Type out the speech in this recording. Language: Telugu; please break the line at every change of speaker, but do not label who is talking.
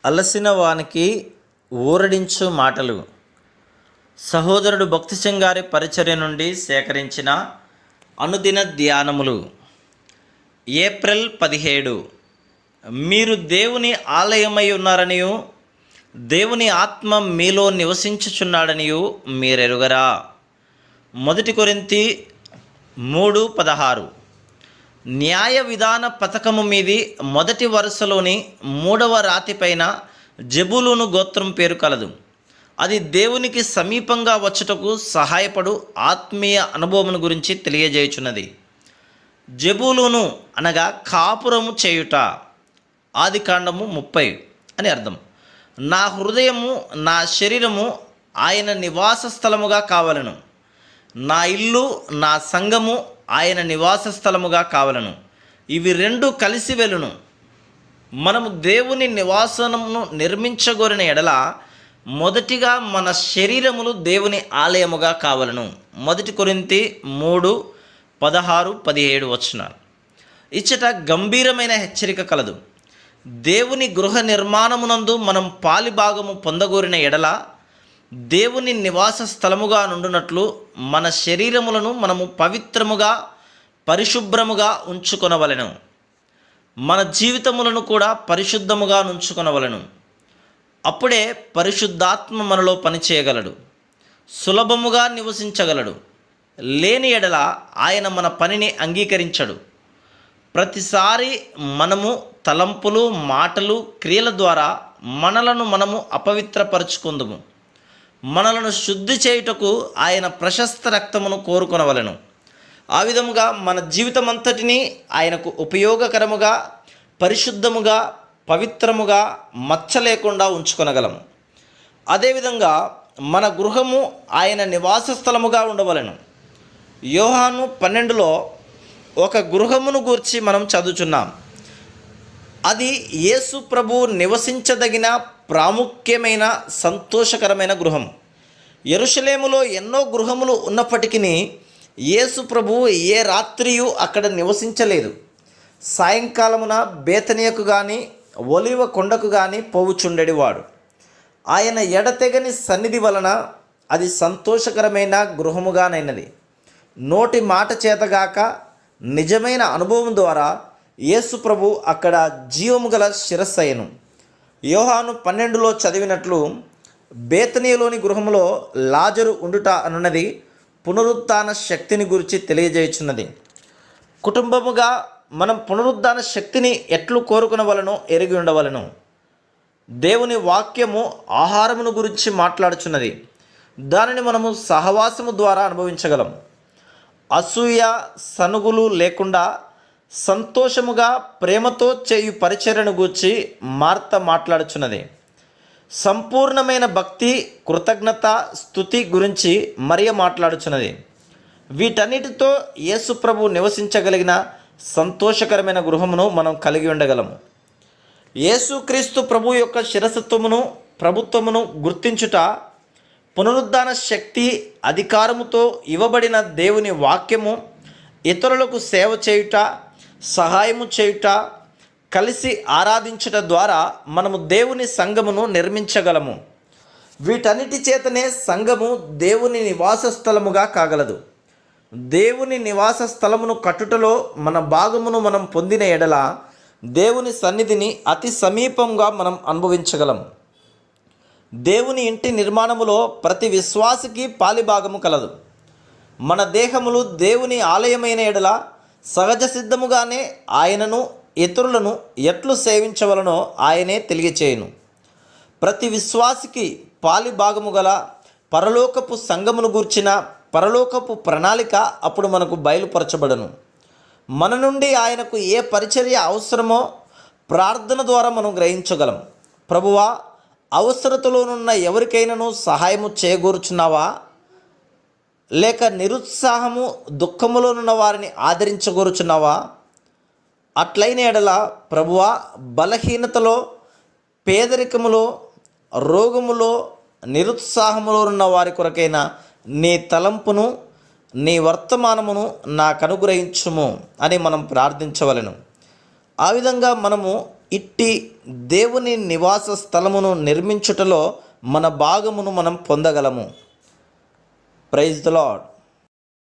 అలసిన వానికి ఊరడించు మాటలు. సహోదరుడు భక్తి సింగ్ గారి పరిచర్య నుండి సేకరించిన అనుదిన ధ్యానములు. ఏప్రిల్ 17. మీరు దేవుని ఆలయమై ఉన్నారనియు దేవుని ఆత్మ మీలో నివసించుచున్నాడనియు మీరెరుగరా. 1 కొరింథీ 3:16. న్యాయ విధాన పథకము మీది మొదటి వరుసలోని 3వ రాతిపైన జెబూలూను గోత్రం పేరు కలదు. అది దేవునికి సమీపంగా వచ్చుటకు సహాయపడు ఆత్మీయ అనుభవమును గురించి తెలియజేయుచున్నది. జెబూలూను అనగా కాపురము చేయుట. ఆదికాండము 30 అని అర్థం. నా హృదయము నా శరీరము ఆయన నివాస స్థలముగా కావలను. నా ఇల్లు నా సంఘము ఆయన నివాస స్థలముగా కావలను. ఇవి రెండు కలిసి వెలును. మనము దేవుని నివాసమును నిర్మించగోరిన ఎడల మొదటిగా మన శరీరములు దేవుని ఆలయముగా కావలను. 1 కొరింథీ 3:16-17 వచనాలు. ఇచ్చట గంభీరమైన హెచ్చరిక కలదు. దేవుని గృహ నిర్మాణమునందు మనం పాలిభాగము పొందగోరిన ఎడల దేవుని నివాస స్థలముగా నుండునట్లు మన శరీరములను మనము పవిత్రముగా పరిశుభ్రముగా ఉంచుకొనవలెను. మన జీవితములను కూడా పరిశుద్ధముగా ఉంచుకొనవలెను. అప్పుడే పరిశుద్ధాత్మ మనలో పనిచేయగలడు, సులభముగా నివసించగలడు. లేని ఎడల ఆయన మన పనిని అంగీకరించడు. ప్రతిసారి మనము తలంపులు, మాటలు, క్రియల ద్వారా మనలను మనము అపవిత్రపరచుకుందుము. మనలను శుద్ధి చేయుటకు ఆయన ప్రశస్త రక్తమును కోరుకొనవలెను. ఆ విధముగా మన జీవితమంతటినీ ఆయనకు ఉపయోగకరముగా, పరిశుద్ధముగా, పవిత్రముగా, మచ్చ లేకుండా ఉంచుకొనగలము. అదేవిధంగా మన గృహము ఆయన నివాస స్థలముగా ఉండవలెను. యోహాను 12లో ఒక గృహమును గూర్చి మనం చదువుచున్నాం. అది యేసు ప్రభు నివసించదగిన ప్రాముఖ్యమైన సంతోషకరమైన గృహం. యెరూషలేములో ఎన్నో గృహములు ఉన్నప్పటికీ యేసు ప్రభువు ఏ రాత్రియు అక్కడ నివసించలేదు. సాయంకాలమున బేతనియకు కానీ ఒలివ కొండకు కానీ పోవుచుండెడివాడు. ఆయన ఎడతెగని సన్నిధి వలన అది సంతోషకరమైన గృహముగానైనది. నోటి మాట చేతగాక నిజమైన అనుభవం ద్వారా యేసు ప్రభు అక్కడ జీవము గల శిరస్సయ్యను. యోహాను 12లో చదివినట్లు బేతనీయలోని గృహంలో లాజరు ఉండుట అనున్నది పునరుత్థాన శక్తిని గురించి తెలియజేయుచున్నది. కుటుంబముగా మనం పునరుత్థాన శక్తిని ఎట్లు కోరుకునవలనో ఎరిగి ఉండవలను. దేవుని వాక్యము ఆహారమును గురించి మాట్లాడుచున్నది. దానిని మనము సహవాసము ద్వారా అనుభవించగలం. అసూయ, సనుగులు లేకుండా సంతోషముగా ప్రేమతో చేయు పరిచర్యను గూర్చి మార్త మాట్లాడుచున్నది. సంపూర్ణమైన భక్తి, కృతజ్ఞత, స్తుతి గురించి మరియ మాట్లాడుచున్నది. వీటన్నిటితో యేసు ప్రభు నివసించగలిగిన సంతోషకరమైన గృహమును మనం కలిగి ఉండగలము. యేసుక్రీస్తు ప్రభు యొక్క శిరసత్వమును, ప్రభుత్వమును గుర్తించుట, పునరుద్ధాన శక్తి, అధికారముతో ఇవ్వబడిన దేవుని వాక్యము, ఇతరులకు సేవ చేయుట, సహాయము చేయుట, కలిసి ఆరాధించుట ద్వారా మనము దేవుని సంఘమును నిర్మించగలము. వీటన్నిటి చేతనే సంఘము దేవుని నివాస స్థలముగా కాగలదు. దేవుని నివాస స్థలమును కట్టుటలో మన భాగమును మనం పొందిన ఎడల దేవుని సన్నిధిని అతి సమీపంగా మనం అనుభవించగలం. దేవుని ఇంటి నిర్మాణములో ప్రతి విశ్వాసికి పాలిభాగము కలదు. మన దేహములు దేవుని ఆలయమైన ఎడల సహజ సిద్ధముగానే ఆయనను, ఇతరులను ఎట్లు సేవించవలనో ఆయనే తెలియచేయును. ప్రతి విశ్వాసికి పాలిభాగము గల పరలోకపు సంఘమును గూర్చిన పరలోకపు ప్రణాళిక అప్పుడు మనకు బయలుపరచబడను. మన నుండి ఆయనకు ఏ పరిచర్య అవసరమో ప్రార్థన ద్వారా మనం గ్రహించగలం. ప్రభువా, అవసరతలోనున్న ఎవరికైనాను సహాయము చేయగోరుచున్నావా? లేక నిరుత్సాహము, దుఃఖములోనున్న వారిని ఆదరించగోరుచున్నావా? అట్లైన ఎడల ప్రభువా, బలహీనతలో, పేదరికములో, రోగములో, నిరుత్సాహములో ఉన్న వారి కొరకైన నీ తలంపును, నీ వర్తమానమును నాకు అనుగ్రహించుము అని మనం ప్రార్థించవలెను. ఆ విధంగా మనము ఇట్టి దేవుని నివాస స్థలమును నిర్మించుటలో మన భాగమును మనం పొందగలము. Praise the lord.